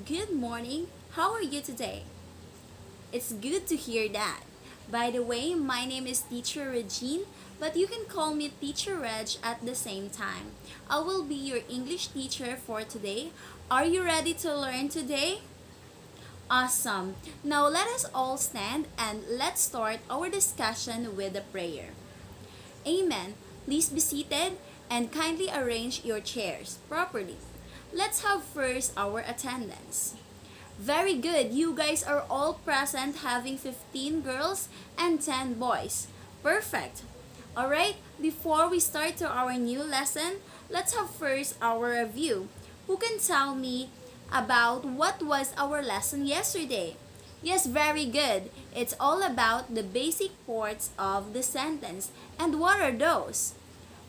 Good morning. How are you today? It's good to hear that. By the way, my name is Teacher Regine, but you can call me Teacher Reg at the same time. I will be your English teacher for today. Are you ready to learn today? Awesome. Now let us all stand and let's start our discussion with a prayer. Amen. Please be seated and kindly arrange your chairs properly. Let's have first our attendance. Very good. You guys are all present, having 15 girls and 10 boys. Perfect. Alright, before we start to our new lesson, let's have first our review. Who can tell me about what was our lesson yesterday? Yes, very good. It's all about the basic parts of the sentence. And what are those?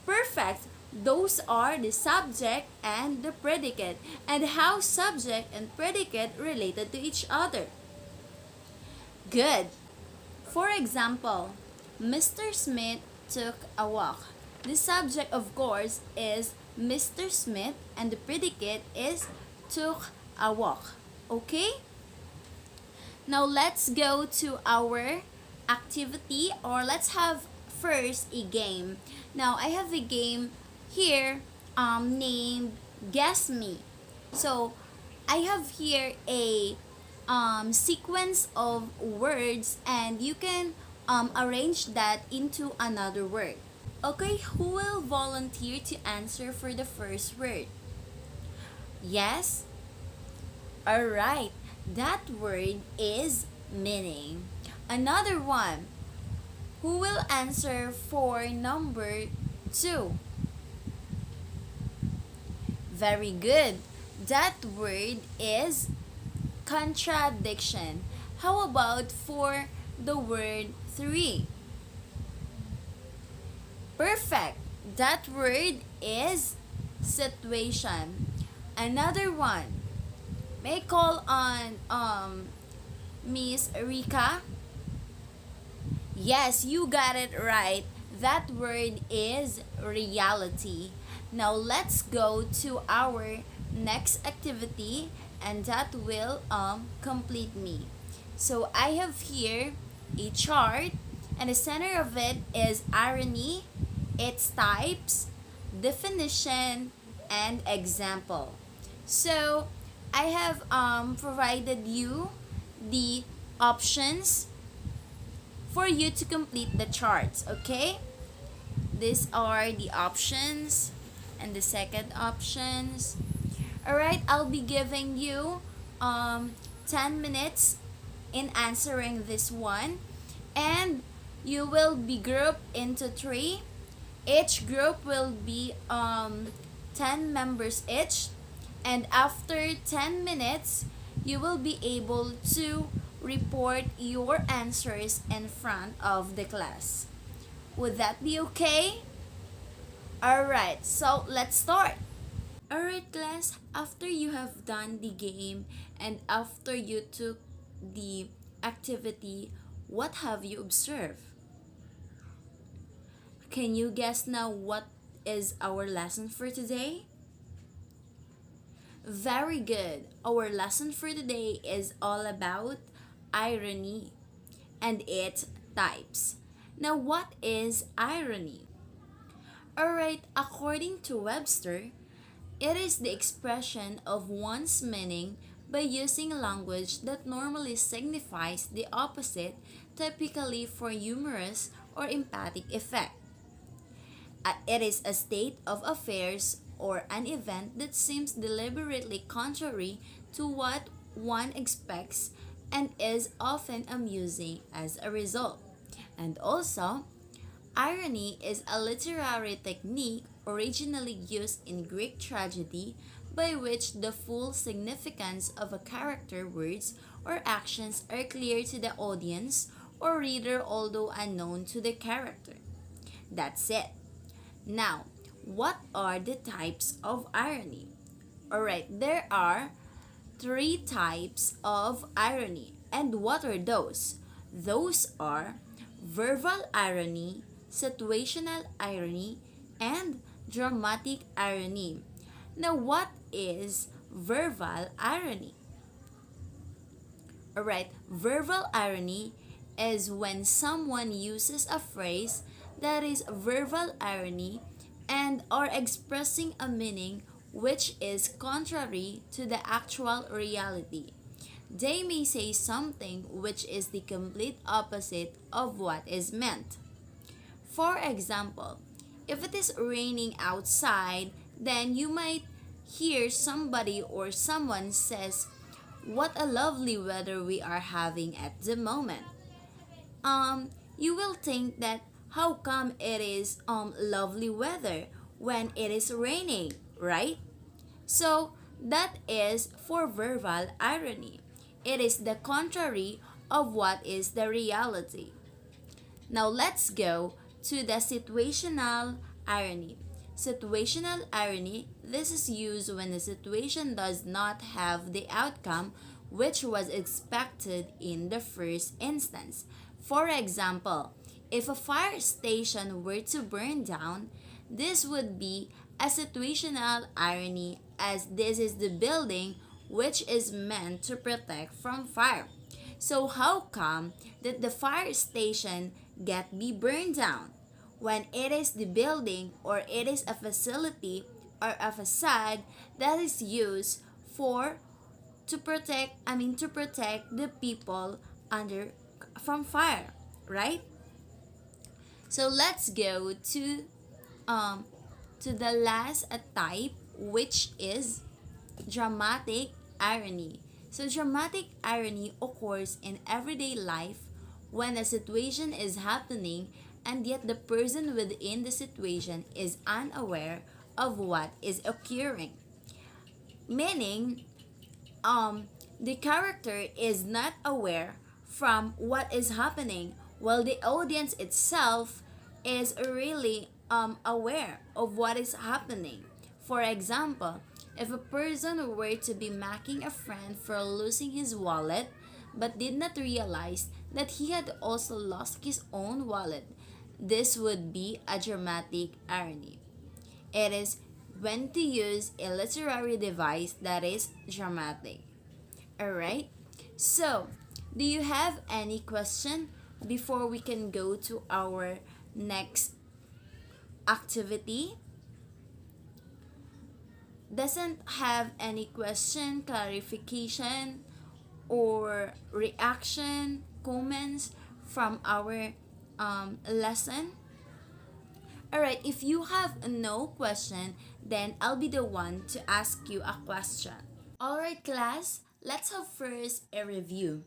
Perfect. Those are the subject and the predicate, and how subject and predicate related to each other. Good. For example, Mr. Smith took a walk. The subject, of course, is Mr. Smith, and the predicate is took a walk. Okay? Now let's go to our activity, or let's have first a game. Now I have a game here named Guess Me. So I have here a sequence of words, and you can arrange that into another word. Okay, who will volunteer to answer for the first word? Yes? Alright, that word is meaning. Another one. Who will answer for number 2? Very good. That word is contradiction. How about for the word 3? Perfect. That word is situation. Another one. May I call on Miss Rika? Yes, you got it right. That word is reality. Now let's go to our next activity, and that will complete me. So I have here a chart, and the center of it is irony, its types, definition, and example. So I have provided you the options for you to complete the charts, okay? These are the options and the second options. Alright, I'll be giving you 10 minutes in answering this one, and you will be grouped into 3. Each group will be 10 members each, and after 10 minutes you will be able to report your answers in front of the class. Would that be okay? Alright, so let's start. Alright, class, after you have done the game and after you took the activity, what have you observed? Can you guess now what is our lesson for today? Very good. Our lesson for today is all about irony and its types. Now, what is irony? Alright, according to Webster, it is the expression of one's meaning by using language that normally signifies the opposite, typically for humorous or emphatic effect. It is a state of affairs or an event that seems deliberately contrary to what one expects and is often amusing as a result. And also, irony is a literary technique originally used in Greek tragedy by which the full significance of a character words or actions are clear to the audience or reader although unknown to the character. That's it. Now, what are the types of irony? Alright, there are 3 types of irony. And what are those? Those are verbal irony, situational irony, and dramatic irony. Now, what is verbal irony? Alright, verbal irony is when someone uses a phrase that is verbal irony and are expressing a meaning which is contrary to the actual reality. They may say something which is the complete opposite of what is meant. For example, if it is raining outside, then you might hear somebody or someone says, "What a lovely weather we are having at the moment." You will think that how come it is lovely weather when it is raining, right? So that is for verbal irony. It is the contrary of what is the reality. Now let's go to the situational irony. Situational irony, this is used when the situation does not have the outcome which was expected in the first instance. For example, if a fire station were to burn down, this would be a situational irony as this is the building which is meant to protect from fire. So how come that the fire station get be burned down when it is the building or it is a facility or a facade that is used for to protect the people under from fire, right? So let's go um to the last type, which is dramatic irony. So dramatic irony occurs in everyday life when a situation is happening and yet the person within the situation is unaware of what is occurring. Meaning, the character is not aware from what is happening while the audience itself is really aware of what is happening. For example, if a person were to be mocking a friend for losing his wallet but did not realize that he had also lost his own wallet, this would be a dramatic irony. It is when to use a literary device that is dramatic. Alright? So, do you have any question before we can go to our next activity? Doesn't have any question, clarification, or reaction, comments from our lesson? Alright, if you have no question, then I'll be the one to ask you a question. Alright, class, let's have first a review.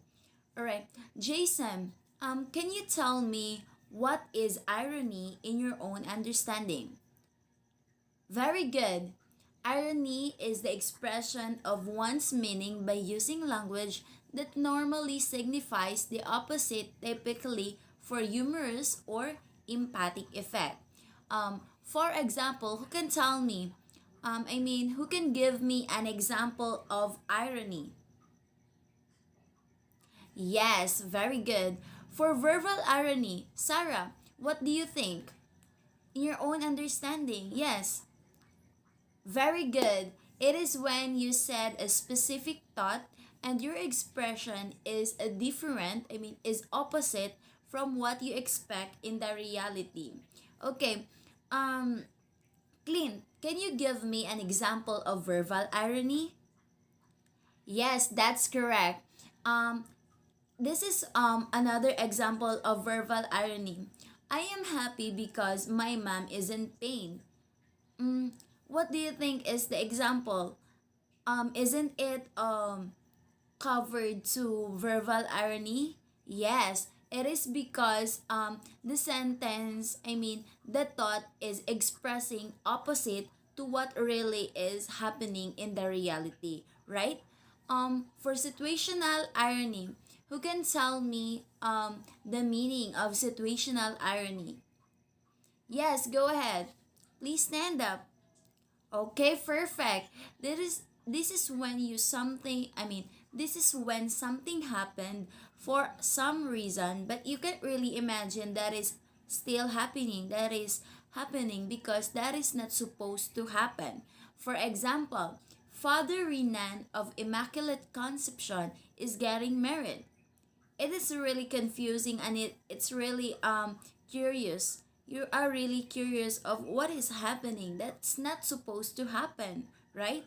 Alright, Jason, can you tell me what is irony in your own understanding? Very good. Irony is the expression of one's meaning by using language that normally signifies the opposite, typically for humorous or emphatic effect. For example, who can tell me? Who can give me an example of irony? Yes, very good. For verbal irony, Sarah, what do you think? In your own understanding, yes. Very good. It is when you said a specific thought and your expression is a different, is opposite from what you expect in the reality. Okay. Um Clint, can you give me an example of verbal irony? Yes, that's correct. Um this is another example of verbal irony. I am happy because my mom is in pain. Mm, what do you think is the example? Isn't it covered to verbal irony? Yes, it is because the sentence, the thought is expressing opposite to what really is happening in the reality, right? For situational irony, who can tell me the meaning of situational irony? Yes, go ahead. Please stand up. Okay, perfect. This is when you something this is when something happened for some reason, but you can't really imagine that is still happening. That is happening because that is not supposed to happen. For example, Father Renan of Immaculate Conception is getting married. It is really confusing, and it's really curious. You are really curious of what is happening. That's not supposed to happen, right?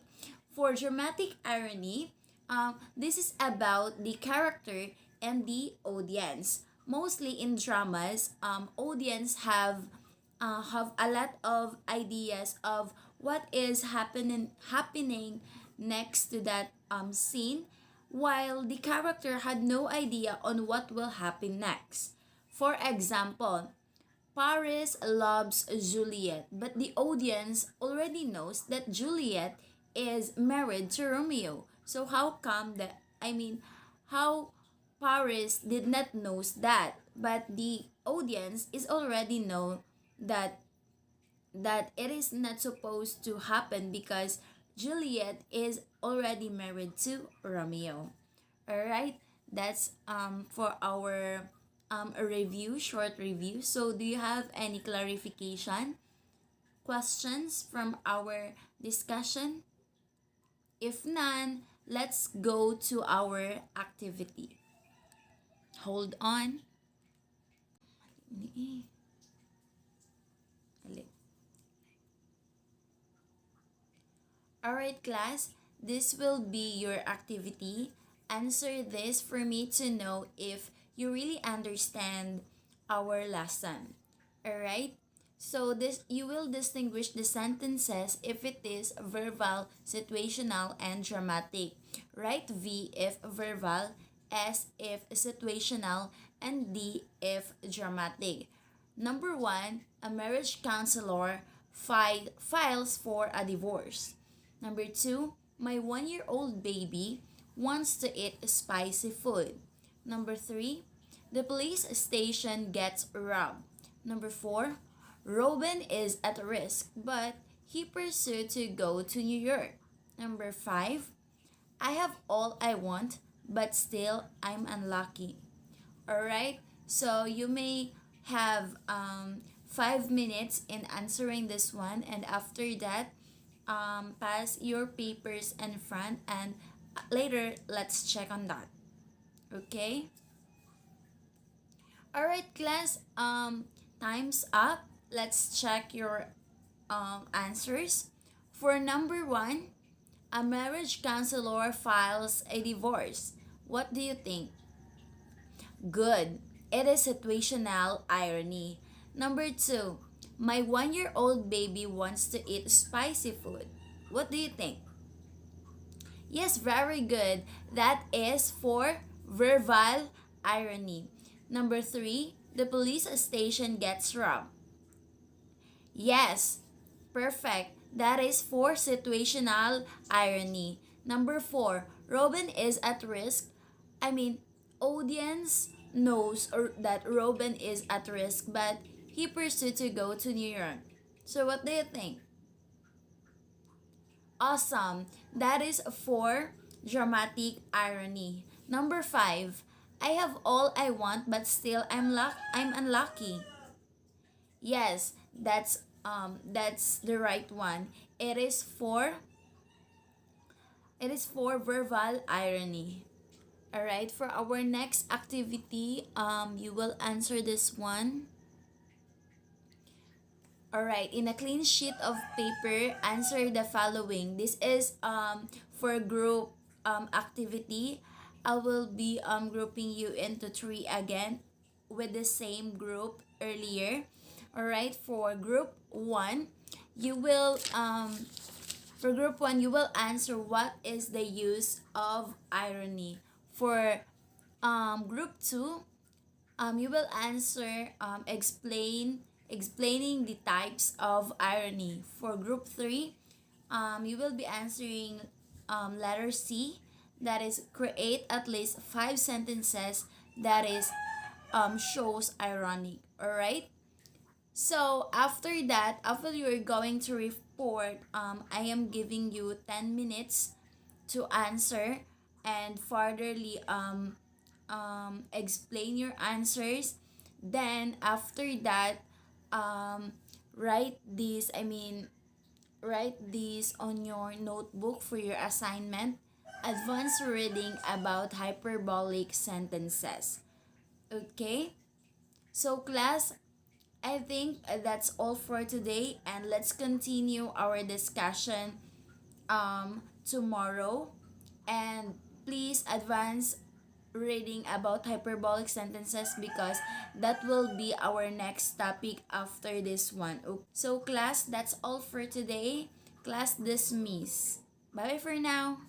For dramatic irony, this is about the character and the audience. Mostly in dramas, audience have a lot of ideas of what is happening next to that scene, while the character had no idea on what will happen next. For example, Paris loves Juliet, but the audience already knows that Juliet is married to Romeo. So how come that, how Paris did not knows that, but the audience is already know that it is not supposed to happen because Juliet is already married to Romeo. All right, that's for our a review, short review. So, do you have any clarification, questions from our discussion? If none, let's go to our activity. Hold on. Alright, class, this will be your activity. Answer this for me to know if you really understand our lesson. Alright? So this you will distinguish the sentences if it is verbal, situational, and dramatic. Write V if verbal, S if situational, and D if dramatic. Number 1, a marriage counselor files for a divorce. Number 2, my 1-year-old baby wants to eat spicy food. Number 3, the police station gets robbed. Number 4, Robin is at risk, but he pursued to go to New York. Number 5, I have all I want, but still I'm unlucky. Alright, so you may have 5 minutes in answering this one, and after that, pass your papers in front, and later let's check on that. Okay? Alright, class, time's up. Let's check your answers. For number 1, a marriage counselor files a divorce. What do you think? Good. It is situational irony. Number 2, my 1-year-old baby wants to eat spicy food. What do you think? Yes, very good. That is for verbal irony. Number 3, the police station gets robbed. Yes, perfect. That is for situational irony. Number 4, Robin is at risk. Audience knows that Robin is at risk, but he pursued to go to New York. So what do you think? Awesome. That is for dramatic irony. Number 5, I have all I want, but still I'm unlucky. Yes, that's the right one. It is for verbal irony. All right, for our next activity, you will answer this one. All right, in a clean sheet of paper, answer the following. This is for group activity. I will be grouping you into 3 again with the same group earlier. All right, for group 1, you will answer what is the use of irony. For group 2, you will answer explaining the types of irony. For group 3, you will be answering letter C, that is create at least 5 sentences that is shows ironic. All right. So after that, after you're going to report, I am giving you 10 minutes to answer and furtherly explain your answers. Then after that, write this. write this on your notebook for your assignment. Advanced reading about hyperbolic sentences. Okay? So class, I think that's all for today, and let's continue our discussion tomorrow. And please advance reading about hyperbolic sentences because that will be our next topic after this one. So class, that's all for today. Class dismiss. Bye bye for now.